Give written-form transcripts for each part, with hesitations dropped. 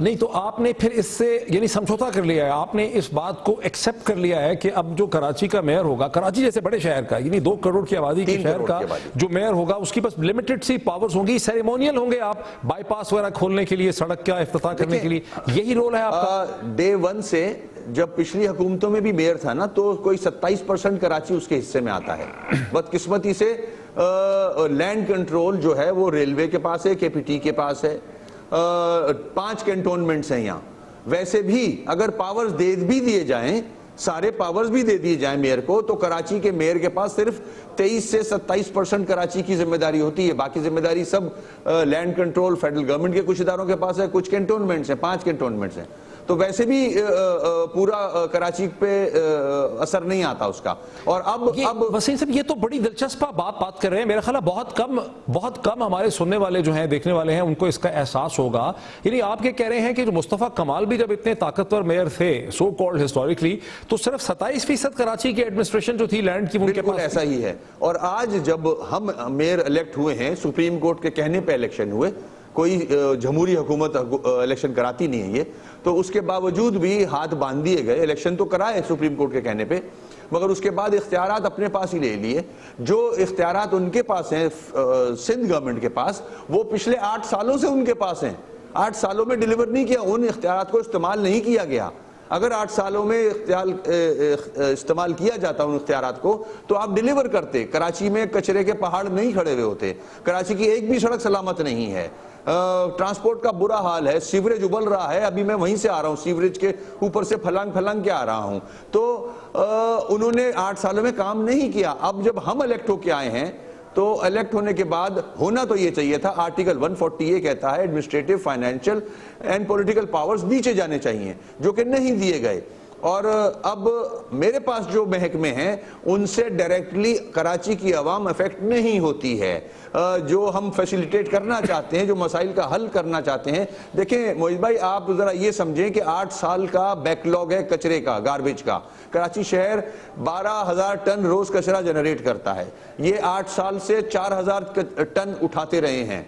نہیں تو آپ نے پھر اس سے یعنی سمجھوتا کر لیا ہے, آپ نے اس بات کو ایکسپٹ کر لیا ہے کہ اب جو کراچی کا میئر ہوگا, کراچی جیسے بڑے شہر کا یعنی 2 کروڑ کی آبادی کے شہر کا جو میئر ہوگا اس کی بس لمیٹڈ سی پاورز ہوں گی, سیریمونیل ہوں گے, آپ بائی پاس وغیرہ کھولنے کے لیے, سڑک کا افتتاح کرنے کے لیے, یہی رول ہے آپ کا. ڈے ون سے جب پچھلی حکومتوں میں بھی میئر تھا نا تو کوئی 27% کراچی اس کے حصے میں آتا ہے. بدقسمتی سے لینڈ کنٹرول جو ہے وہ ریلوے کے پاس ہے, کے پی ٹی کے پاس ہے, 5 کینٹونمنٹس ہیں یہاں. ویسے بھی اگر پاورز دے بھی دیے جائیں, سارے پاورز بھی دے دیے جائیں میئر کو, تو کراچی کے میئر کے پاس صرف 23 سے 27% کراچی کی ذمہ داری ہوتی ہے. باقی ذمہ داری سب لینڈ کنٹرول فیڈرل گورنمنٹ کے کچھ اداروں کے پاس ہے. کچھ کینٹونمنٹس ہیں, 5 کینٹونمنٹس ہیں, تو ویسے بھی پورا کراچی پہ اثر نہیں آتا اس کا. اور اب وسیم صاحب یہ تو بڑی دلچسپ بات کر رہے ہیں. میرا خیال ہے بہت کم ہمارے سننے والے جو ہیں, دیکھنے والے ہیں, ان کو اس کا احساس ہوگا. یعنی آپ یہ کہہ رہے ہیں کہ جو مصطفیٰ کمال بھی جب اتنے طاقتور میئر تھے سو کالڈ ہسٹوریکلی, تو صرف 27% کراچی کی ایڈمنسٹریشن جو تھی لینڈ کی ان کے پاس ایسا ہی ہے. اور آج جب ہم میئر الیکٹ ہوئے ہیں, سپریم کورٹ کے کہنے پہ الیکشن ہوئے, کوئی جمہوری حکومت الیکشن کراتی نہیں ہے یہ, تو اس کے باوجود بھی ہاتھ باندھ دیے گئے. الیکشن تو کرائے سپریم کورٹ کے کہنے پہ, مگر اس کے بعد اختیارات اپنے پاس ہی لے لیے. جو اختیارات ان کے پاس ہیں سندھ گورنمنٹ کے پاس, وہ پچھلے 8 سالوں سے ان کے پاس ہیں. 8 سالوں میں ڈیلیور نہیں کیا, ان اختیارات کو استعمال نہیں کیا گیا. اگر 8 سالوں میں استعمال کیا جاتا ان اختیارات کو تو آپ ڈیلیور کرتے. کراچی میں کچرے کے پہاڑ نہیں کھڑے ہوئے ہوتے, کراچی کی ایک بھی سڑک سلامت نہیں ہے, ٹرانسپورٹ کا برا حال ہے, سیوریج ابل رہا ہے. ابھی میں وہیں سے آ رہا ہوں, سیوریج کے اوپر سے پھلانگ کے آ رہا ہوں. تو انہوں نے 8 سالوں میں کام نہیں کیا. اب جب ہم الیکٹ ہو کے آئے ہیں تو الیکٹ ہونے کے بعد ہونا تو یہ چاہیے تھا, آرٹیکل 140 یہ کہتا ہے administrative, financial and political powers نیچے جانے چاہیے, جو کہ نہیں دیے گئے. اور اب میرے پاس جو محکمے ہیں ان سے ڈائریکٹلی کراچی کی عوام افیکٹ نہیں ہوتی ہے. جو ہم فیسیلیٹیٹ کرنا چاہتے ہیں, جو مسائل کا حل کرنا چاہتے ہیں, دیکھیں معیز بھائی آپ ذرا یہ سمجھیں کہ 8 سال کا بیک لاگ ہے کچرے کا, گاربیج کا. کراچی شہر 12,000 ٹن روز کچرا جنریٹ کرتا ہے. یہ 8 سال سے 4,000 ٹن اٹھاتے رہے ہیں,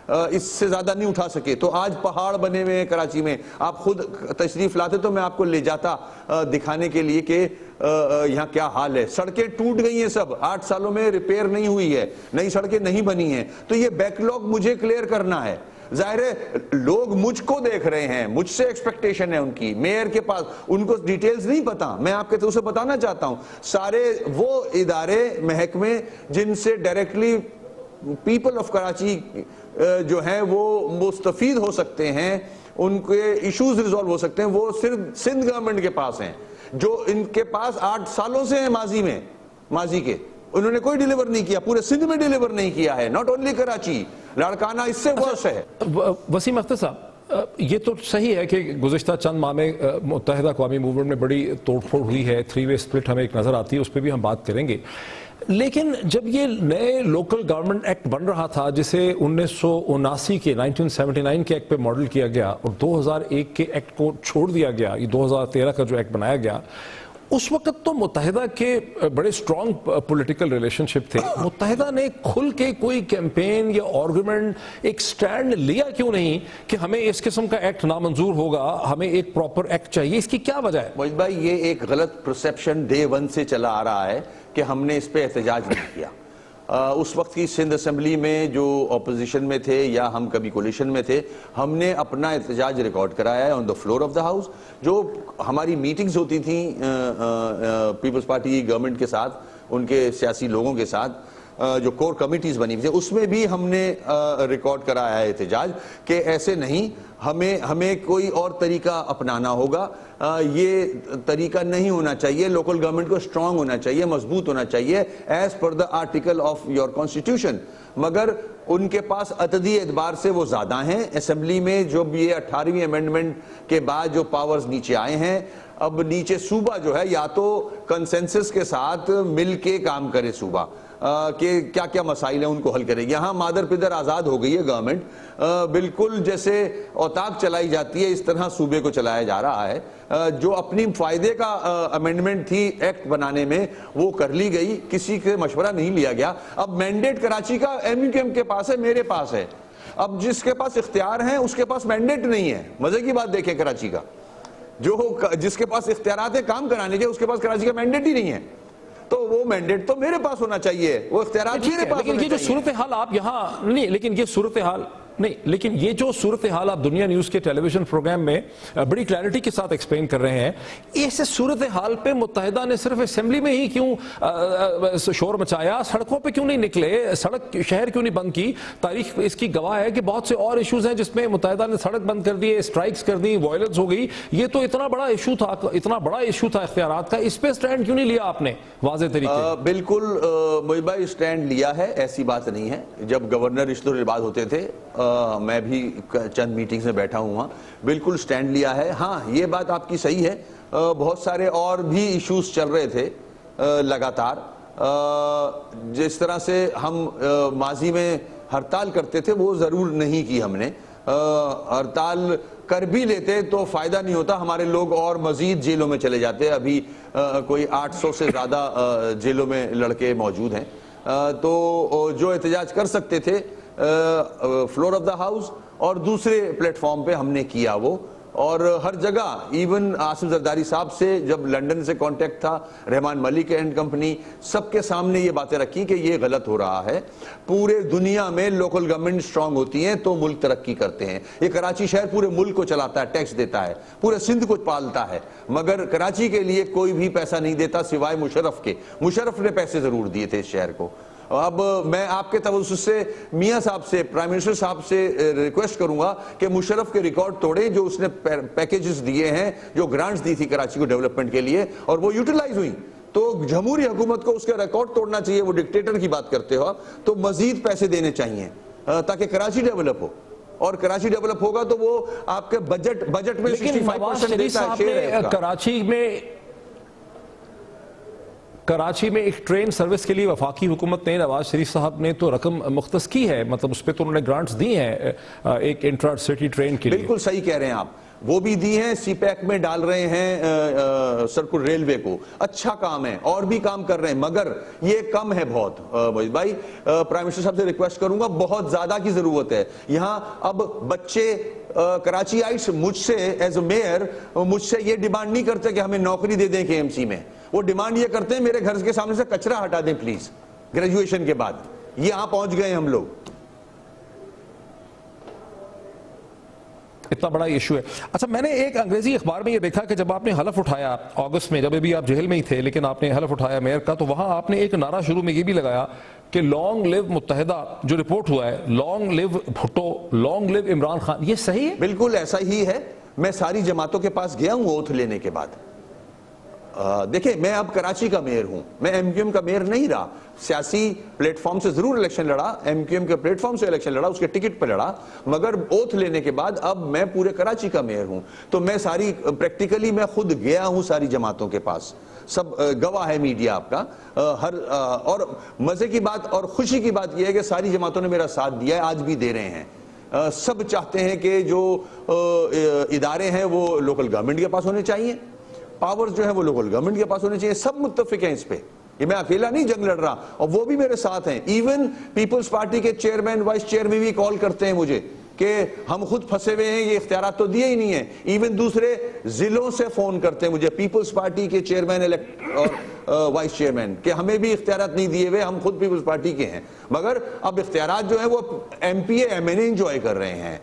اس سے زیادہ نہیں اٹھا سکے. تو آج پہاڑ بنے ہوئے ہیں کراچی میں. آپ خود تشریف لاتے تو میں آپ کو لے جاتا دکھانے کے لیے کہ یہاں کیا حال ہے. سڑکیں ٹوٹ گئی ہیں سب, 8 سالوں میں ریپیئر نہیں ہوئی ہے, نئی سڑکیں نہیں بنی ہیں. تو یہ بیک لاگ مجھے کلیئر کرنا ہے. ظاہر ہے لوگ مجھ کو دیکھ رہے ہیں, مجھ سے ایکسپیکٹیشن ہے ان کی. میئر کے پاس ان کو ڈیٹیلز نہیں پتا, میں آپ کے تو اسے بتانا چاہتا ہوں. سارے وہ ادارے محکمے جن سے ڈائریکٹلی پیپل آف کراچی جو ہیں وہ مستفید ہو سکتے ہیں, ان کے ایشوز ریزالو ہو سکتے ہیں, وہ صرف سندھ گورنمنٹ کے پاس ہیں, جو ان کے پاس 8 سالوں سے ہیں ماضی کے. انہوں نے کوئی ڈیلیور نہیں کیا, پورے سندھ میں ڈیلیور نہیں کیا ہے, ناٹ اونلی کراچی. لاڑکانہ اس سے ورس ہے. وسیم اختر صاحب, یہ تو صحیح ہے کہ گزشتہ چند ماہ میں متحدہ اقوامی موومنٹ میں بڑی توڑ پھوڑ ہوئی ہے, 3 وے اسپلٹ ہمیں ایک نظر آتی ہے, اس پہ بھی ہم بات کریں گے. لیکن جب یہ نئے لوکل گورنمنٹ ایکٹ بن رہا تھا, جسے 1979 کے 1979 کے ایکٹ پہ ماڈل کیا گیا اور 2001 کے ایکٹ کو چھوڑ دیا گیا, یہ 2013 کا جو ایکٹ بنایا گیا, اس وقت تو متحدہ کے بڑے سٹرونگ پولیٹیکل ریلیشن شپ تھے. متحدہ نے کھل کے کوئی کیمپین یا آرگومنٹ, ایک سٹینڈ لیا کیوں نہیں کہ ہمیں اس قسم کا ایکٹ نامنظور ہوگا, ہمیں ایک پراپر ایکٹ چاہیے؟ اس کی کیا وجہ ہے؟ موجد بھائی یہ ایک غلط پرسیپشن ڈے 1 سے چلا آ رہا ہے کہ ہم نے اس پہ احتجاج نہیں کیا. اس وقت کی سندھ اسمبلی میں جو اپوزیشن میں تھے یا ہم کبھی کولیشن میں تھے, ہم نے اپنا احتجاج ریکارڈ کرایا ہے on the floor of the house. جو ہماری میٹنگز ہوتی تھیں پیپلز پارٹی گورنمنٹ کے ساتھ, ان کے سیاسی لوگوں کے ساتھ, جو کور کمیٹیز بنی ہوئی تھی, اس میں بھی ہم نے ریکارڈ کرایا ہے احتجاج کہ ایسے نہیں, ہمیں کوئی اور طریقہ اپنانا ہوگا. یہ طریقہ نہیں ہونا چاہیے, لوکل گورنمنٹ کو اسٹرانگ ہونا چاہیے, مضبوط ہونا چاہیے as per the article of your constitution. مگر ان کے پاس عددی اعتبار سے وہ زیادہ ہیں. اسمبلی میں جب یہ 18ویں امینڈمنٹ کے بعد جو پاورز نیچے آئے ہیں, اب نیچے صوبہ جو ہے یا تو کنسنسس کے ساتھ مل کے کام کرے صوبہ کہ کیا کیا مسائل ہیں ان کو حل کرے. یہاں مادر پدر آزاد ہو گئی ہے گورنمنٹ, بالکل جیسے اوتاق چلائی جاتی ہے اس طرح صوبے کو چلایا جا رہا ہے. جو اپنی فائدے کا امینڈمنٹ تھی ایکٹ بنانے میں وہ کر لی گئی, کسی کے مشورہ نہیں لیا گیا. اب مینڈیٹ کراچی کا MUKM کے پاس ہے, میرے پاس ہے. اب جس کے پاس اختیار ہیں اس کے پاس مینڈیٹ نہیں ہے. مزے کی بات دیکھیں کراچی کا, جس کے پاس اختیارات ہیں کام کرانے کے, اس کے پاس کراچی کا مینڈیٹ ہی نہیں ہے. تو وہ مینڈیٹ تو میرے پاس ہونا چاہیے, وہ اختیارات میرے پاس. لیکن یہ جو صورتحال آپ یہاں نہیں, لیکن یہ صورتحال نہیں, لیکن یہ جو صورتحال آپ دنیا نیوز کے ٹیلی ویژن پروگرام میں بڑی کلیئرٹی کے ساتھ ایکسپلین کر رہے ہیں, اس صورتحال پہ متحدہ نے صرف اسمبلی میں ہی کیوں شور مچایا, سڑکوں پہ کیوں نہیں نکلے, سڑک شہر کیوں نہیں بند کی؟ تاریخ اس کی گواہ ہے کہ بہت سے اور ایشوز ہیں جس میں متحدہ نے سڑک بند کر دیے, اسٹرائکس کر دی, وائلنس ہو گئی. یہ تو اتنا بڑا ایشو تھا, اتنا بڑا ایشو تھا اختیارات کا, اس پہ سٹینڈ کیوں نہیں لیا آپ نے واضح طریقے؟ بالکل محب بھائی سٹینڈ لیا ہے, ایسی بات نہیں ہے. جب گورنر رشد العباد ہوتے تھے, میں بھی چند میٹنگز میں بیٹھا ہوں وہاں, بالکل سٹینڈ لیا ہے. ہاں یہ بات آپ کی صحیح ہے, بہت سارے اور بھی ایشوز چل رہے تھے لگاتار. جس طرح سے ہم ماضی میں ہڑتال کرتے تھے وہ ضرور نہیں کی ہم نے. ہڑتال کر بھی لیتے تو فائدہ نہیں ہوتا, ہمارے لوگ اور مزید جیلوں میں چلے جاتے. ابھی کوئی 800 سے زیادہ جیلوں میں لڑکے موجود ہیں. تو جو احتجاج کر سکتے تھے فلور آف دا ہاؤس اور دوسرے پلیٹ فارم پہ ہم نے کیا وہ, اور ہر جگہ ایون آصف زرداری صاحب سے جب لنڈن سے کانٹیکٹ تھا, رحمان ملک اینڈ کمپنی, سب کے سامنے یہ باتیں رکھی کہ یہ غلط ہو رہا ہے. پورے دنیا میں لوکل گورنمنٹ سٹرونگ ہوتی ہیں تو ملک ترقی کرتے ہیں. یہ کراچی شہر پورے ملک کو چلاتا ہے, ٹیکس دیتا ہے, پورے سندھ کو پالتا ہے, مگر کراچی کے لیے کوئی بھی پیسہ نہیں دیتا سوائے مشرف کے. مشرف نے پیسے ضرور دیے تھے اس شہر کو. اب میں آپ کے توسط سے میاں صاحب سے, پرائم منسٹر صاحب سے ریکویسٹ کروں گا کہ مشرف کے ریکارڈ توڑیں جو اس نے پیکیجز دیے ہیں, جو گرانٹس دی تھی کراچی کو ڈیولپمنٹ کے لیے, اور وہ یوٹیلائز ہوئی. تو جمہوری حکومت کو اس کے ریکارڈ توڑنا چاہیے. وہ ڈکٹیٹر کی بات کرتے ہو تو مزید پیسے دینے چاہیے تاکہ کراچی ڈیولپ ہو, اور کراچی ڈیولپ ہوگا تو وہ آپ کے بجٹ میں 65% دیتا ہے شیئر ہے. کراچی میں ایک ٹرین سروس کے لیے وفاقی حکومت نے, نواز شریف صاحب نے تو رقم مختص کی ہے, مطلب اس پہ تو انہوں نے گرانٹس دی ہیں ایک انٹرا سٹی ٹرین کے لیے. بالکل صحیح کہہ رہے ہیں آپ, وہ بھی دی ہیں. سی پیک میں ڈال رہے ہیں سرکل ریلوے کو, اچھا کام ہے, اور بھی کام کر رہے ہیں, مگر یہ کم ہے بہت. بھائی پرائم منسٹر صاحب سے ریکویسٹ کروں گا, بہت زیادہ کی ضرورت ہے یہاں. اب بچے کراچی آئٹس مجھ سے ایز اے میئر مجھ سے یہ ڈیمانڈ نہیں کرتے کہ ہمیں نوکری دے دیں KMC میں. وہ ڈیمانڈ یہ کرتے ہیں میرے گھر کے سامنے سے کچرا ہٹا دیں پلیز, گریجویشن کے بعد. یہاں پہنچ گئے ہم لوگ. اتنا بڑا ایشو ہے. اچھا, میں نے ایک انگریزی اخبار میں یہ دیکھا کہ جب آپ نے حلف اٹھایا اگست میں, جب ابھی آپ جیل میں ہی تھے لیکن آپ نے حلف اٹھایا میئر کا, تو وہاں آپ نے ایک نعرہ شروع میں یہ بھی لگایا کہ لانگ لیو متحدہ. جو رپورٹ ہوا ہے لانگ لیو بھٹو, لانگ لیو عمران خان, یہ صحیح ہے؟ بالکل ایسا ہی ہے. میں ساری جماعتوں کے پاس گیا ہوں اوتھ لینے کے بعد. دیکھیں میں اب کراچی کا میئر ہوں, میں MQM کا میئر نہیں رہا. سیاسی پلیٹ فارم سے ضرور الیکشن لڑا, MQM کے پلیٹ فارم سے الیکشن لڑا, اس کے ٹکٹ پہ لڑا, مگر اوتھ لینے کے بعد اب میں پورے کراچی کا میئر ہوں. تو میں ساری پریکٹیکلی میں خود گیا ہوں ساری جماعتوں کے پاس, سب گواہ ہے میڈیا آپ کا. اور مزے کی بات اور خوشی کی بات یہ ہے کہ ساری جماعتوں نے میرا ساتھ دیا ہے, آج بھی دے رہے ہیں. سب چاہتے ہیں کہ جو ادارے ہیں وہ لوکل گورنمنٹ کے پاس ہونے چاہیے, پاور جو ہے وہ لوکل گورنمنٹ کے پاس ہونے چاہیے. سب متفق ہیں اس پہ, یہ میں اکیلا نہیں جنگ لڑ رہا, اور وہ بھی میرے ساتھ ہیں. ایون پیپلز پارٹی کے چیئرمین وائس چیئرمین بھی کال کرتے ہیں مجھے کہ ہم خود پھنسے ہوئے ہیں, یہ اختیارات تو دیے ہی نہیں ہیں. ایون دوسرے ضلعوں سے فون کرتے ہیں مجھے پیپلز پارٹی کے چیئرمین اور وائس چیئرمین کہ ہمیں بھی اختیارات نہیں دیے ہوئے, ہم خود پیپلز پارٹی کے ہیں, مگر اب اختیارات جو ہیں وہ MPA MNA انجوائے کر رہے ہیں.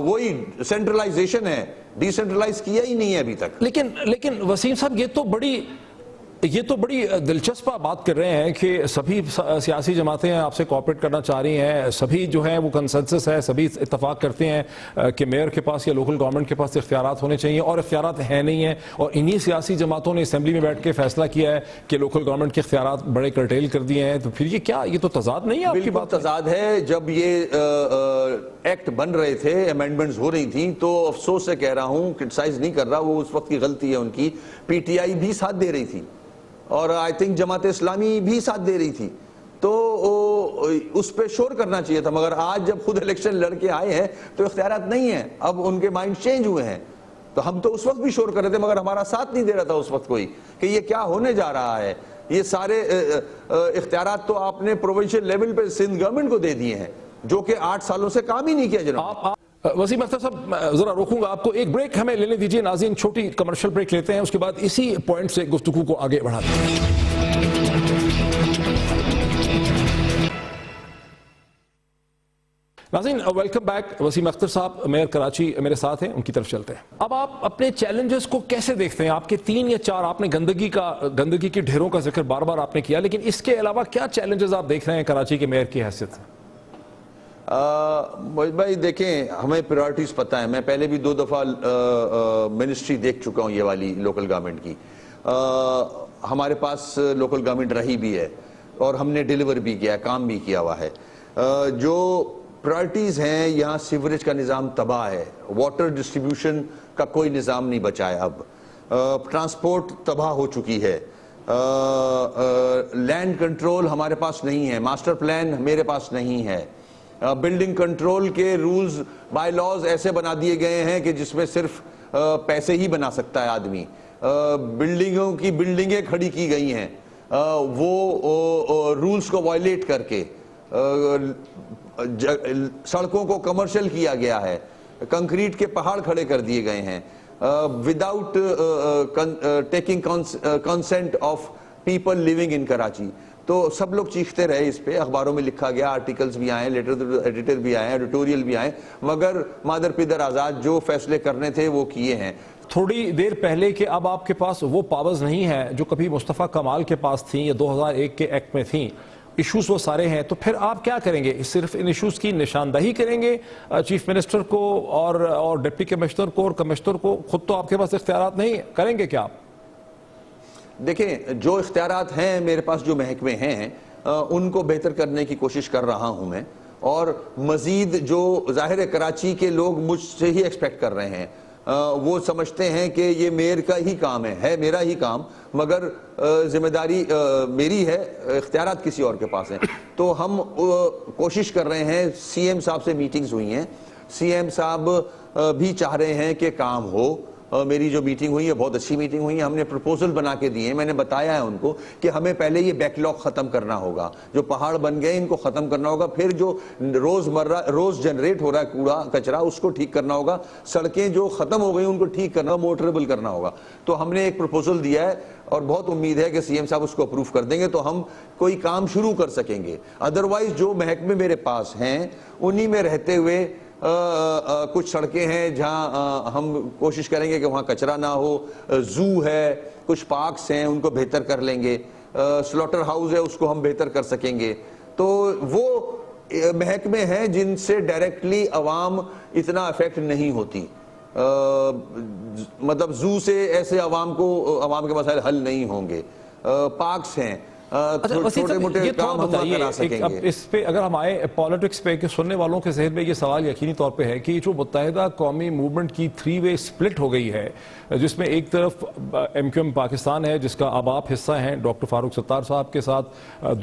وہی سینٹرلائزیشن ہے, ڈی سینٹرلائز کیا ہی نہیں ہے ابھی تک. لیکن وسیم صاحب یہ تو بڑی دلچسپ بات کر رہے ہیں کہ سبھی سیاسی جماعتیں آپ سے کوآپریٹ کرنا چاہ رہی ہیں, سبھی جو ہیں وہ کنسنسس ہے, سبھی اتفاق کرتے ہیں کہ میئر کے پاس یا لوکل گورنمنٹ کے پاس اختیارات ہونے چاہیے, اور اختیارات ہیں نہیں ہیں, اور انہی سیاسی جماعتوں نے اسمبلی میں بیٹھ کے فیصلہ کیا ہے کہ لوکل گورنمنٹ کے اختیارات بڑے کرٹیل کر دیے ہیں. تو پھر یہ کیا, یہ تو تضاد نہیں ہے آپ کی بات؟ تضاد ہے. جب یہ ایکٹ بن رہے تھے, امینڈمنٹس ہو رہی تھیں, تو افسوس سے کہہ رہا ہوں, کرٹیسائز نہیں کر رہا, وہ اس وقت کی غلطی ہے ان کی. PTI بھی ساتھ دے رہی تھی, اور آئی تھنک جماعت اسلامی بھی ساتھ دے رہی تھی, تو اس پہ شور کرنا چاہیے تھا. مگر آج جب خود الیکشن لڑ کے آئے ہیں تو اختیارات نہیں ہیں, اب ان کے مائنڈ چینج ہوئے ہیں. تو ہم تو اس وقت بھی شور کر رہے تھے, مگر ہمارا ساتھ نہیں دے رہا تھا اس وقت کوئی, کہ یہ کیا ہونے جا رہا ہے. یہ سارے اختیارات تو آپ نے پروونشل لیول پہ سندھ گورنمنٹ کو دے دیے ہیں, جو کہ 8 سالوں سے کام ہی نہیں کیا جناب. وسیم اختر صاحب ذرا روکوں گا آپ کو, ایک بریک ہمیں لینے دیجیے ناظرین, چھوٹی کمرشل بریک لیتے ہیں, اس کے بعد اسی پوائنٹ سے گفتگو کو آگے بڑھاتے ہیں. ناظرین ویلکم بیک. وسیم اختر صاحب میئر کراچی میرے ساتھ ہیں, ان کی طرف چلتے ہیں. اب آپ اپنے چیلنجز کو کیسے دیکھتے ہیں؟ آپ کے 3 یا 4, آپ نے گندگی کے ڈھیروں کا ذکر بار بار آپ نے کیا, لیکن اس کے علاوہ کیا چیلنجز آپ دیکھ رہے ہیں کراچی کے میئر کی حیثیت سے؟ بھائی دیکھیں, ہمیں پریورٹیز پتہ ہے. میں پہلے بھی 2 دفعہ منسٹری دیکھ چکا ہوں یہ والی لوکل گورنمنٹ کی. ہمارے پاس لوکل گورنمنٹ رہی بھی ہے اور ہم نے ڈیلیور بھی کیا ہے, کام بھی کیا ہوا ہے. جو پرائرٹیز ہیں, یہاں سیوریج کا نظام تباہ ہے, واٹر ڈسٹریبیوشن کا کوئی نظام نہیں بچا ہے, اب ٹرانسپورٹ تباہ ہو چکی ہے, لینڈ کنٹرول ہمارے پاس نہیں ہے, ماسٹر پلان میرے پاس نہیں ہے, بلڈنگ کنٹرول کے رولز بائی لاز ایسے بنا دیے گئے ہیں کہ جس میں صرف پیسے ہی بنا سکتا ہے آدمی. بلڈنگوں کی بلڈنگیں کھڑی کی گئی ہیں, وہ رولز کو وائلیٹ کر کے. سڑکوں کو کمرشل کیا گیا ہے, کنکریٹ کے پہاڑ کھڑے کر دیے گئے ہیں, without taking consent of people living in Karachi. تو سب لوگ چیختے رہے اس پہ, اخباروں میں لکھا گیا, آرٹیکلز بھی آئے, ایڈیٹر بھی آئے, ایڈیٹوریل بھی آئے, مگر مادر پدر آزاد جو فیصلے کرنے تھے وہ کیے ہیں. تھوڑی دیر پہلے کہ اب آپ کے پاس وہ پاورز نہیں ہیں جو کبھی مصطفیٰ کمال کے پاس تھیں یا 2001 کے ایکٹ میں تھیں, ایشوز وہ سارے ہیں, تو پھر آپ کیا کریں گے؟ صرف ان ایشوز کی نشاندہی کریں گے چیف منسٹر کو اور ڈپٹی کمشنر کو اور کمشنر کو؟ خود تو آپ کے پاس اختیارات نہیں, کریں گے کیا آپ؟ دیکھیں, جو اختیارات ہیں میرے پاس, جو محکمے ہیں, ان کو بہتر کرنے کی کوشش کر رہا ہوں میں, اور مزید جو ظاہر کراچی کے لوگ مجھ سے ہی ایکسپیکٹ کر رہے ہیں, وہ سمجھتے ہیں کہ یہ میئر کا ہی کام ہے میرا ہی کام, مگر ذمہ داری میری ہے, اختیارات کسی اور کے پاس ہیں. تو ہم کوشش کر رہے ہیں, سی ایم صاحب سے میٹنگز ہوئی ہیں, سی ایم صاحب بھی چاہ رہے ہیں کہ کام ہو. میری جو میٹنگ ہوئی ہے بہت اچھی میٹنگ ہوئی ہے, ہم نے پروپوزل بنا کے دیے ہیں. میں نے بتایا ہے ان کو کہ ہمیں پہلے یہ بیک لاگ ختم کرنا ہوگا, جو پہاڑ بن گئے ان کو ختم کرنا ہوگا, پھر جو روز جنریٹ ہو رہا ہے کوڑا کچرا اس کو ٹھیک کرنا ہوگا, سڑکیں جو ختم ہو گئی ان کو ٹھیک کرنا, موٹریبل کرنا ہوگا. تو ہم نے ایک پروپوزل دیا ہے اور بہت امید ہے کہ سی ایم صاحب اس کو اپروو کر دیں گے, تو ہم کوئی کام شروع کر سکیں گے. ادروائز جو محکمے میرے پاس ہیں انہی میں رہتے ہوئے کچھ سڑکیں ہیں جہاں ہم کوشش کریں گے کہ وہاں کچرا نہ ہو, زو ہے, کچھ پارکس ہیں ان کو بہتر کر لیں گے, سلوٹر ہاؤس ہے اس کو ہم بہتر کر سکیں گے. تو وہ محکمے ہیں جن سے ڈائریکٹلی عوام اتنا افیکٹ نہیں ہوتی, مطلب زو سے ایسے عوام کے مسائل حل نہیں ہوں گے. پارکس ہیں, چھوٹے موٹے کام ہم کرا سکیں گے. اس پہ اگر ہم آئے پالیٹکس پہ, کہ سننے والوں کے ذہن میں یہ سوال یقینی طور پہ ہے کہ جو متحدہ قومی موومنٹ کی 3 وے سپلٹ ہو گئی ہے, جس میں ایک طرف ایم کیو ایم پاکستان ہے جس کا اب آپ حصہ ہیں ڈاکٹر فاروق ستار صاحب کے ساتھ,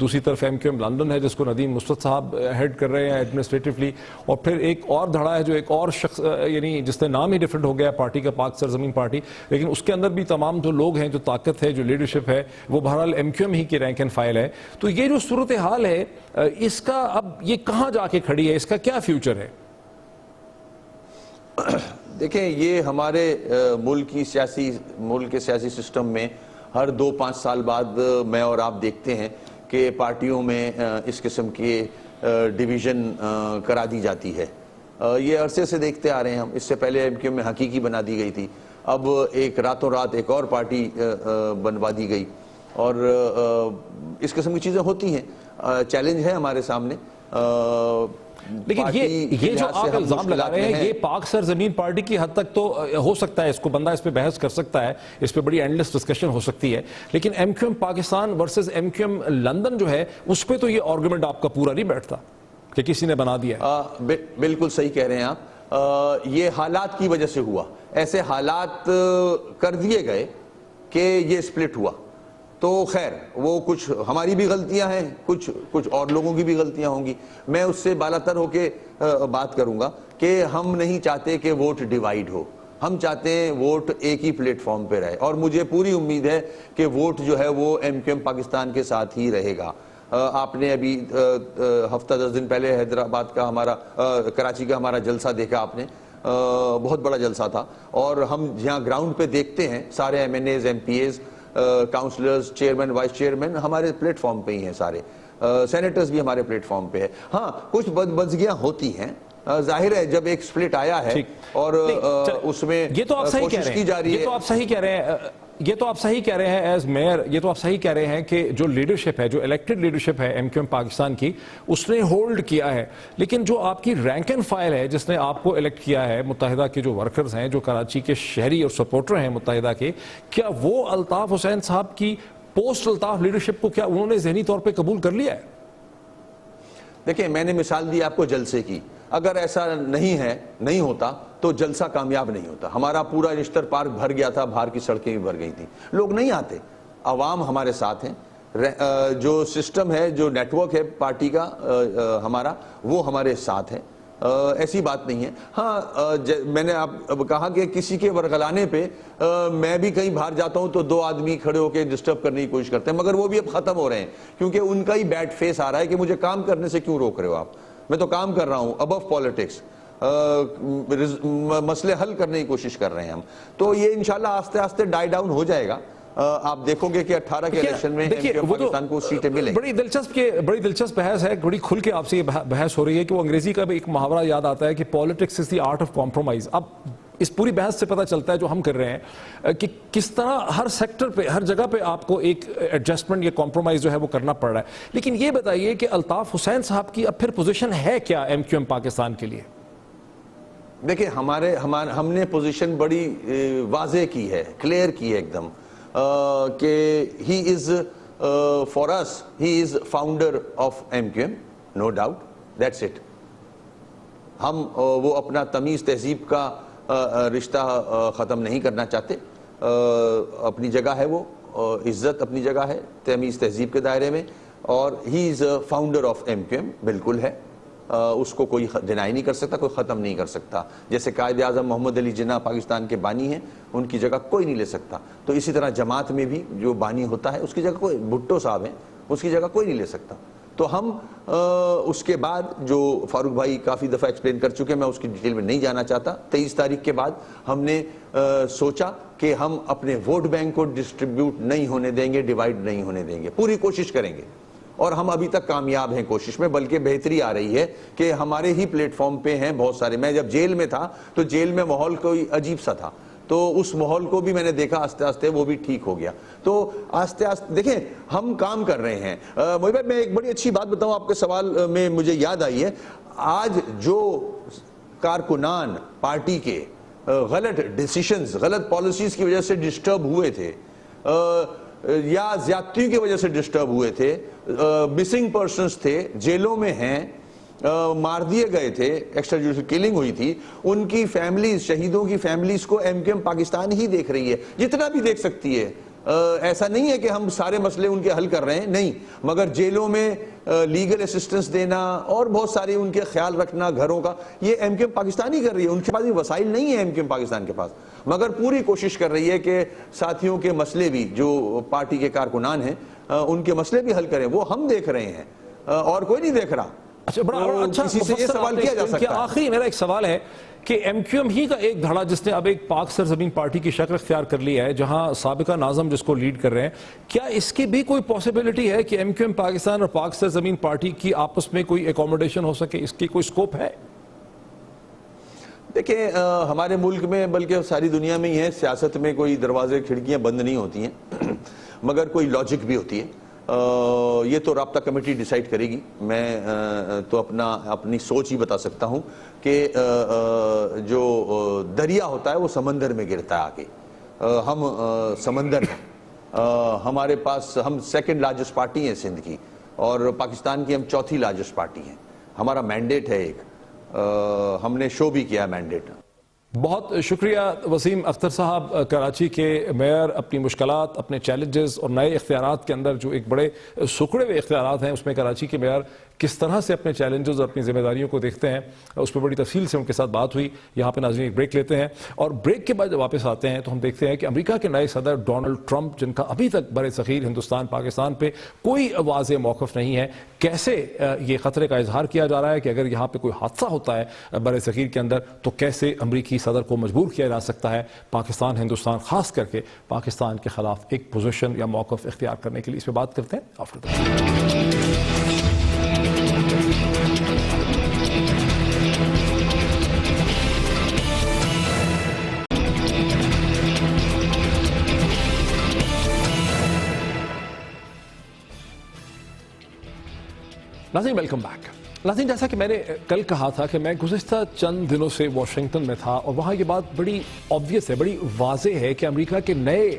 دوسری طرف ایم کیو ایم لندن ہے جس کو ندیم نصرت صاحب ہیڈ کر رہے ہیں ایڈمنسٹریٹولی, اور پھر ایک اور دھڑا ہے جو ایک اور شخص, یعنی جس نے نام ہی ڈیفرنٹ ہو گیا پارٹی کا, پاک سرزمین پارٹی, لیکن اس کے اندر بھی تمام جو لوگ ہیں, جو طاقت ہے, جو لیڈرشپ ہے, وہ بہرحال ایم کیو ایم ہی کی رینک اینڈ فائل ہے. تو یہ جو صورتحال ہے اس کا اب یہ کہاں جا کے کھڑی ہے, اس کا کیا فیوچر ہے؟ دیکھیں, یہ ہمارے ملک کے سیاسی سسٹم میں ہر 2-5 سال بعد میں اور آپ دیکھتے ہیں کہ پارٹیوں میں اس قسم کی ڈویژن کرا دی جاتی ہے. یہ عرصے سے دیکھتے آ رہے ہیں ہم. اس سے پہلے ایم کیو ایم میں حقیقی بنا دی گئی تھی, اب ایک راتوں رات ایک اور پارٹی بنوا دی گئی, اور اس قسم کی چیزیں ہوتی ہیں. چیلنج ہے ہمارے سامنے. لیکن یہ جو آپ الزام لگا رہے ہیں, یہ پاک سرزمین پارٹی کی حد تک تو ہو سکتا ہے, اس کو بندہ اس پہ بحث کر سکتا ہے, اس پہ بڑی اینڈلیس ڈسکشن ہو سکتی ہے, لیکن M Q M Pakistan versus M Q M London جو ہے, اس پہ تو یہ آرگومنٹ آپ کا پورا نہیں بیٹھتا کہ کسی نے بنا دیا. بالکل صحیح کہہ رہے ہیں آپ. یہ حالات کی وجہ سے ہوا, ایسے حالات کر دیے گئے کہ یہ سپلٹ ہوا. تو خیر, وہ کچھ ہماری بھی غلطیاں ہیں, کچھ اور لوگوں کی بھی غلطیاں ہوں گی. میں اس سے بالاتر ہو کے بات کروں گا کہ ہم نہیں چاہتے کہ ووٹ ڈیوائیڈ ہو, ہم چاہتے ہیں ووٹ ایک ہی پلیٹ فارم پہ رہے, اور مجھے پوری امید ہے کہ ووٹ جو ہے وہ ایم کیو ایم پاکستان کے ساتھ ہی رہے گا. آپ نے ابھی ہفتہ 10 دن پہلے حیدرآباد کا ہمارا کراچی کا ہمارا جلسہ دیکھا آپ نے, بہت بڑا جلسہ تھا. اور ہم جہاں گراؤنڈ پہ دیکھتے ہیں سارے MNAs, MPAs, councillors, chairman, vice chairman ہمارے پلیٹ فارم پہ ہی ہیں سارے, سینیٹرز بھی ہمارے پلیٹ فارم پہ ہے. ہاں کچھ بدمزگیاں ہوتی ہیں, ظاہر ہے جب ایک سپلٹ آیا ہے اور اس میں کوشش کی جا رہی ہے. یہ تو آپ صحیح کہہ رہے ہیں, یہ تو آپ صحیح کہہ رہے ہیں ایز میئر, یہ تو آپ صحیح کہہ رہے ہیں کہ جو لیڈرشپ ہے, جو الیکٹڈ لیڈرشپ ہے ایم کیو ایم پاکستان کی, اس نے ہولڈ کیا ہے. لیکن جو آپ کی رینک اینڈ فائل ہے جس نے آپ کو الیکٹ کیا ہے, متحدہ کے جو ورکرز ہیں, جو کراچی کے شہری اور سپورٹر ہیں متحدہ کے, کیا وہ الطاف حسین صاحب کی پوسٹ الطاف لیڈرشپ کو کیا انہوں نے ذہنی طور پہ قبول کر لیا ہے؟ دیکھیں میں نے مثال دی آپ کو جلسے کی, اگر ایسا نہیں ہوتا تو جلسہ کامیاب نہیں ہوتا. ہمارا پورا نشتر پارک بھر گیا تھا, باہر کی سڑکیں بھی بھر گئی تھیں, لوگ نہیں آتے, عوام ہمارے ساتھ ہیں, جو سسٹم ہے, جو نیٹ ورک ہے پارٹی کا ہمارا, وہ ہمارے ساتھ ہے, ایسی بات نہیں ہے. ہاں میں نے اب کہا کہ کسی کے ورغلانے پہ میں بھی کہیں باہر جاتا ہوں تو 2 آدمی کھڑے ہو کے ڈسٹرب کرنے کی کوشش کرتے ہیں, مگر وہ بھی اب ختم ہو رہے ہیں کیونکہ ان کا ہی بیڈ فیس آ رہا ہے کہ مجھے کام کرنے سے کیوں روک رہے ہو آپ, میں تو کام کر رہا ہوں, ابو پالیٹکس, مسئلے حل کرنے کی کوشش کر رہے ہیں ہم. تو یہ انشاءاللہ آہستہ آہستہ ڈائی ڈاؤن ہو جائے گا. آپ دیکھو گے کہ 18 کے الیکشن میں پاکستان کو سیٹیں ملیں. بڑی دلچسپ بحث ہے, بڑی کھل کے آپ سے یہ بحث ہو رہی ہے کہ وہ انگریزی کا بھی ایک محاورہ یاد آتا ہے کہ politics is the art of compromise. اب اس پوری بحث سے پتہ چلتا ہے جو ہم کر رہے ہیں کہ کس طرح ہر سیکٹر پہ, ہر جگہ پہ آپ کو ایک ایڈجسٹمنٹ یا کمپرومائز جو ہے وہ کرنا پڑ رہا ہے. لیکن یہ بتائیے کہ الطاف حسین صاحب کی اب پھر پوزیشن ہے کیا ایم کیو ایم پاکستان کے لیے؟ دیکھیں ہم نے پوزیشن بڑی واضح کی ہے, کلیئر کی ہے ایک دم, کہ he is for us he is founder of M Q M, no doubt, that's it. ہم وہ اپنا تمیز تہذیب کا رشتہ ختم نہیں کرنا چاہتے, اپنی جگہ ہے وہ, عزت اپنی جگہ ہے تمیز تہذیب کے دائرے میں, اور he is founder of M Q M, بالکل ہے, اس کو کوئی ڈینائی نہیں کر سکتا, کوئی ختم نہیں کر سکتا. جیسے قائد اعظم محمد علی جناح پاکستان کے بانی ہیں, ان کی جگہ کوئی نہیں لے سکتا, تو اسی طرح جماعت میں بھی جو بانی ہوتا ہے اس کی جگہ کوئی, بھٹو صاحب ہیں, اس کی جگہ کوئی نہیں لے سکتا. تو ہم اس کے بعد جو فاروق بھائی کافی دفعہ ایکسپلین کر چکے, میں اس کی ڈیٹیل میں نہیں جانا چاہتا. 23 تاریخ کے بعد ہم نے سوچا کہ ہم اپنے ووٹ بینک کو ڈسٹریبیوٹ نہیں ہونے دیں گے, ڈیوائیڈ نہیں ہونے دیں گے, پوری کوشش کریں گے. اور ہم ابھی تک کامیاب ہیں کوشش میں, بلکہ بہتری آ رہی ہے کہ ہمارے ہی پلیٹ فارم پہ ہیں بہت سارے. میں جب جیل میں تھا تو جیل میں ماحول کوئی عجیب سا تھا, تو اس ماحول کو بھی میں نے دیکھا آہستہ آہستہ وہ بھی ٹھیک ہو گیا. تو آہستہ آہستہ دیکھیں ہم کام کر رہے ہیں. محب بھائی میں ایک بڑی اچھی بات بتاؤں, آپ کے سوال میں مجھے یاد آئی ہے, آج جو کارکنان پارٹی کے غلط ڈیسیشنز, غلط پالیسیز کی وجہ سے ڈسٹرب ہوئے تھے, یا زیادتی کی وجہ سے ڈسٹرب ہوئے تھے, مسنگ پرسنز تھے, جیلوں میں ہیں, مار دیے گئے تھے, ایکسٹرا جوڈیشل کلنگ ہوئی تھی, ان کی فیملیز, شہیدوں کی فیملیز کو ایم کیو ایم پاکستان ہی دیکھ رہی ہے, جتنا بھی دیکھ سکتی ہے. ایسا نہیں ہے کہ ہم سارے مسئلے ان کے حل کر رہے ہیں, نہیں, مگر جیلوں میں لیگل اسسٹنس دینا اور بہت سارے ان کے خیال رکھنا گھروں کا, یہ ایم کیو ایم پاکستان ہی کر رہی ہے. ان کے پاس وسائل نہیں ہے ایم کیو ایم پاکستان کے پاس, مگر پوری کوشش کر رہی ہے کہ ساتھیوں کے مسئلے بھی, جو پارٹی کے کارکنان ہیں ان کے مسئلے بھی حل کریں. وہ ہم دیکھ رہے ہیں اور کوئی نہیں دیکھ رہا. کسی سے یہ سوال کیا جا سکتا ہے. آخری میرا ایک سوال ہے کہ ایم کیو ایم ہی کا ایک دھڑا جس نے اب ایک پاک سرزمین پارٹی کی شکل اختیار کر لی ہے, جہاں سابقہ ناظم جس کو لیڈ کر رہے ہیں, کیا اس کی بھی کوئی پاسبلٹی ہے کہ ایم کیو ایم پاکستان اور پاک سرزمین پارٹی کی آپس میں کوئی ایکوموڈیشن ہو سکے, اس کی کوئی سکوپ ہے؟ دیکھیں ہمارے ملک میں, بلکہ ساری دنیا میں ہی ہے, سیاست میں کوئی دروازے کھڑکیاں بند نہیں ہوتی ہیں, مگر کوئی لاجک بھی ہوتی ہے. یہ تو رابطہ کمیٹی ڈیسائیڈ کرے گی. میں تو اپنی سوچ ہی بتا سکتا ہوں کہ جو دریا ہوتا ہے وہ سمندر میں گرتا ہے آ کے. ہم سمندر ہیں, ہمارے پاس, ہم سیکنڈ لارجسٹ پارٹی ہیں سندھ کی, اور پاکستان کی ہم چوتھی لارجسٹ پارٹی ہیں. ہمارا مینڈیٹ ہے ایک, ہم نے شو بھی کیا مینڈیٹ. بہت شکریہ وسیم اختر صاحب. کراچی کے میئر اپنی مشکلات، اپنے چیلنجز اور نئے اختیارات کے اندر جو ایک بڑے سکڑے ہوئے اختیارات ہیں، اس میں کراچی کے میئر کس طرح سے اپنے چیلنجز اور اپنی ذمہ داریوں کو دیکھتے ہیں، اس پہ بڑی تفصیل سے ان کے ساتھ بات ہوئی. یہاں پہ ناظرین ایک بریک لیتے ہیں اور بریک کے بعد جب واپس آتے ہیں تو ہم دیکھتے ہیں کہ امریکہ کے نئے صدر ڈونلڈ ٹرمپ، جن کا ابھی تک بر صغیر ہندوستان پاکستان پہ کوئی واضح موقف نہیں ہے، کیسے یہ خطرے کا اظہار کیا جا رہا ہے کہ اگر یہاں پہ کوئی حادثہ ہوتا ہے بر صغیر کے اندر تو کیسے امریکی صدر کو مجبور کیا جا سکتا ہے پاکستان ہندوستان خاص کر کے پاکستان کے خلاف ایک پوزیشن یا موقف اختیار کرنے کے لیے. اس پہ بات کرتے ہیں آفٹر دا. ناظرین ویلکم بیک. ناظرین جیسا کہ میں نے کل کہا تھا کہ میں گزشتہ چند دنوں سے واشنگٹن میں تھا اور وہاں یہ بات بڑی آبویس ہے، بڑی واضح ہے کہ امریکہ کے نئے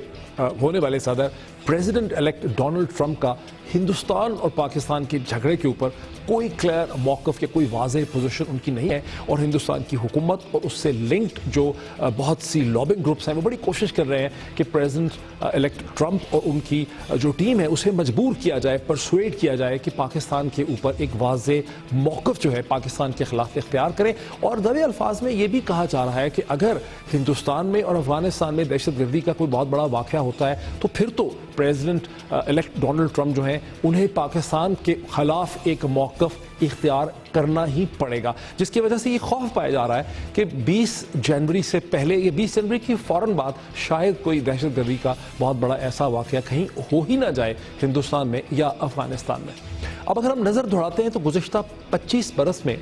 ہونے والے صدر پریزیڈنٹ الیکٹ ڈونلڈ ٹرمپ کا ہندوستان اور پاکستان کے جھگڑے کے اوپر کوئی کلیئر موقف یا کوئی واضح پوزیشن ان کی نہیں ہے. اور ہندوستان کی حکومت اور اس سے لنکڈ جو بہت سی لابنگ گروپس ہیں وہ بڑی کوشش کر رہے ہیں کہ پریزیڈنٹ الیکٹ ٹرمپ اور ان کی جو ٹیم ہے اسے مجبور کیا جائے، پرسویڈ کیا جائے کہ پاکستان کے اوپر ایک واضح موقف جو ہے پاکستان کے خلاف اختیار کریں. اور ذوی الفاظ میں یہ بھی کہا جا رہا ہے کہ اگر ہندوستان میں اور افغانستان میں دہشت گردی کا کوئی بہت بڑا واقعہ ہوتا ہے تو پھر تو پریزیڈنٹ الیکٹ ڈونلڈ ٹرمپ جو ہیں انہیں پاکستان کے خلاف ایک موقف اختیار کرنا ہی پڑے گا، جس کی وجہ سے یہ خوف پایا جا رہا ہے کہ 20 جنوری سے پہلے یا 20 جنوری کی فوراً بعد شاید کوئی دہشت گردی کا بہت بڑا ایسا واقعہ کہیں ہو ہی نہ جائے ہندوستان میں یا افغانستان میں. اب اگر ہم نظر دوڑاتے ہیں تو گزشتہ 25 برس میں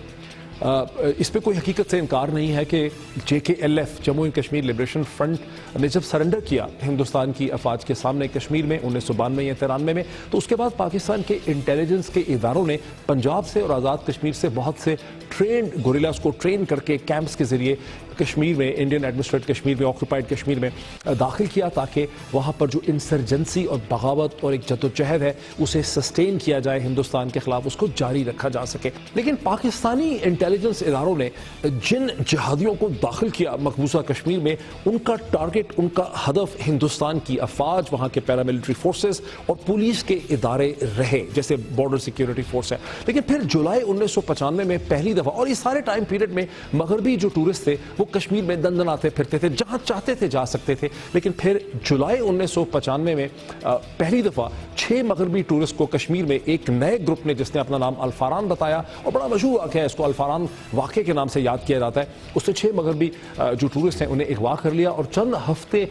اس پہ کوئی حقیقت سے انکار نہیں ہے کہ JKLF Jammu and Kashmir liberation front نے جب سرنڈر کیا ہندوستان کی افواج کے سامنے کشمیر میں 1992 یا 93 میں، تو اس کے بعد پاکستان کے انٹیلیجنس کے اداروں نے پنجاب سے اور آزاد کشمیر سے بہت سے ٹرینڈ گوریلاز کو ٹرین کر کے کیمپس کے ذریعے کشمیر میں، انڈین ایڈمنسٹریٹ کشمیر میں، آکوپائڈ کشمیر میں داخل کیا تاکہ وہاں پر جو انسرجنسی اور بغاوت اور ایک جدوجہد ہے اسے سسٹین کیا جائے، ہندوستان کے خلاف اس کو جاری رکھا جا سکے. لیکن پاکستانی انٹیلیجنس اداروں نے جن جہادیوں کو داخل کیا مقبوضہ کشمیر میں، ان کا ٹارگٹ، ان کا ہدف ہندوستان کی افواج، وہاں کے پیراملٹری فورسز اور پولیس کے ادارے رہے، جیسے بارڈر سیکیورٹی فورس ہے. لیکن پھر جولائی 1995 میں پہلی دفعہ، اور اس سارے ٹائم پیریڈ میں مغربی جو ٹورسٹ تھے وہ کشمیر میں دندناتے پھرتے تھے، جہاں چاہتے تھے جا سکتے تھے. لیکن پھر جولائی 1995 میں پہلی دفعہ 6 مغربی ٹورسٹ کو کشمیر میں ایک نئے گروپ نے، جس نے اپنا نام الفاران بتایا اور بڑا مشہور واقعہ ہے، اس کو الفاران واقعے کے نام سے یاد کیا جاتا ہے، اس سے 6 مغربی جو ٹورسٹ ہیں انہیں اغوا کر لیا. اور چند ہفتے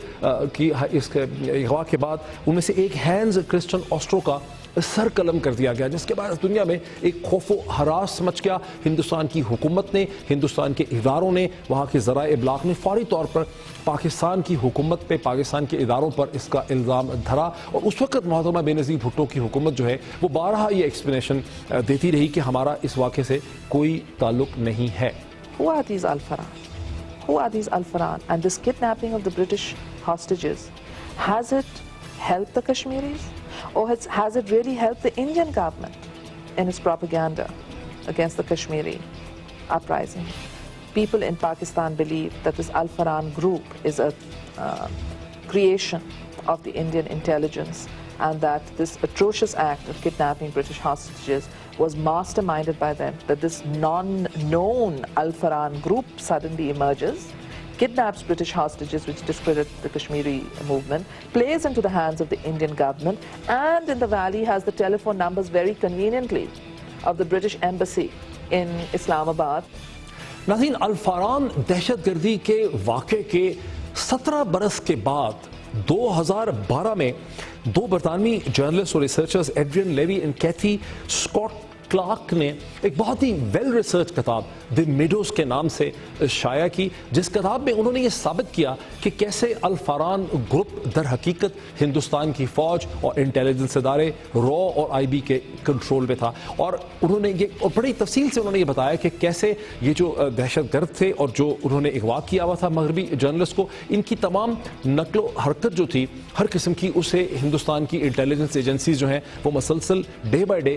کی اس اغوا کے بعد ان میں سے ایک ہینز کرسچن آسٹرو کا سر قلم کر دیا گیا، جس کے بعد دنیا میں ایک خوف و ہراس مچ گیا. ہندوستان کی حکومت نے، ہندوستان کے اداروں نے، وہاں کے ذرائع ابلاغ نے فوری طور پر پاکستان کی حکومت پہ، پاکستان کے اداروں پر اس کا الزام دھرا. اور اس وقت محترمہ بینظیر بھٹو کی حکومت جو ہے وہ بارہا یہ ایکسپلینیشن دیتی رہی کہ ہمارا اس واقعے سے کوئی تعلق نہیں ہے. Who are these Al-Faran? Who are these Al-Faran? And this kidnapping of the British hostages, has it helped the Kashmiris? Or has it really helped the Indian government in its propaganda against the Kashmiri uprising? People in Pakistan believe that this Al-Faran group is a creation of the Indian intelligence, and that this atrocious act of kidnapping British hostages was masterminded by them, that this non-known Al-Faran group suddenly emerges, kidnaps British hostages, which discredit the Kashmiri movement, plays into the hands of the Indian government, and in the valley has the telephone numbers very conveniently of the British embassy in Islamabad. ناظرین، الفاران دہشت گردی کے واقعے کے 17 برس کے بعد 2012 میں 2 برطانوی جرنلسٹ اور ریسرچرز ایڈرین لیوی اور کیتھی اسکاٹ کلارک نے ایک بہت ہی ویل ریسرچ کتاب دی میڈوز کے نام سے شائع کی، جس کتاب میں انہوں نے یہ ثابت کیا کہ کیسے الفاران گروپ در حقیقت ہندوستان کی فوج اور انٹیلیجنس ادارے را اور آئی بی کے کنٹرول میں تھا. اور انہوں نے یہ، اور بڑی تفصیل سے انہوں نے یہ بتایا کہ کیسے یہ جو دہشت گرد تھے اور جو انہوں نے اغوا کیا ہوا تھا مغربی جرنلسٹ کو، ان کی تمام نقل و حرکت جو تھی ہر قسم کی، اسے ہندوستان کی انٹیلیجنس ایجنسیز جو ہیں وہ مسلسل day by day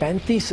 35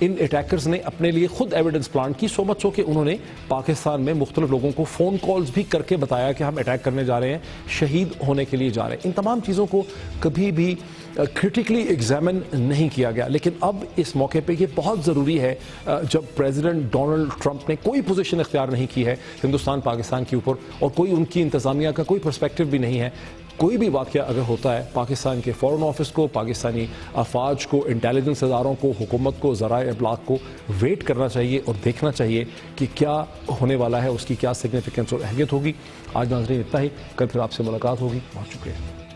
in attackers نے اپنے لیے خود ایویڈنس پلانٹ کی، سو مچ ہو کہ انہوں نے پاکستان میں مختلف لوگوں کو فون کالز بھی کر کے بتایا کہ ہم اٹیک کرنے جا رہے ہیں، شہید ہونے کے لیے جا رہے ہیں۔ ان تمام چیزوں کو کبھی بھی کرٹیکلی ایگزامن نہیں کیا گیا، لیکن اب اس موقع پہ یہ بہت ضروری ہے جب پریزیڈنٹ ڈونلڈ ٹرمپ نے کوئی پوزیشن اختیار نہیں کی ہے ہندوستان پاکستان کے اوپر، اور کوئی ان کی انتظامیہ کا کوئی پرسپیکٹو بھی نہیں ہے، کوئی بھی واقعہ اگر ہوتا ہے پاکستان کے فورن آفس کو، پاکستانی افواج کو، انٹیلیجنس اداروں کو، حکومت کو، ذرائع ابلاغ کو ویٹ کرنا چاہیے اور دیکھنا چاہیے کہ کیا ہونے والا ہے، اس کی کیا سگنیفیکنس اور اہمیت ہوگی۔ آج ناظرین اتنا ہی، کل پھر آپ سے ملاقات ہوگی۔ بہت شکریہ۔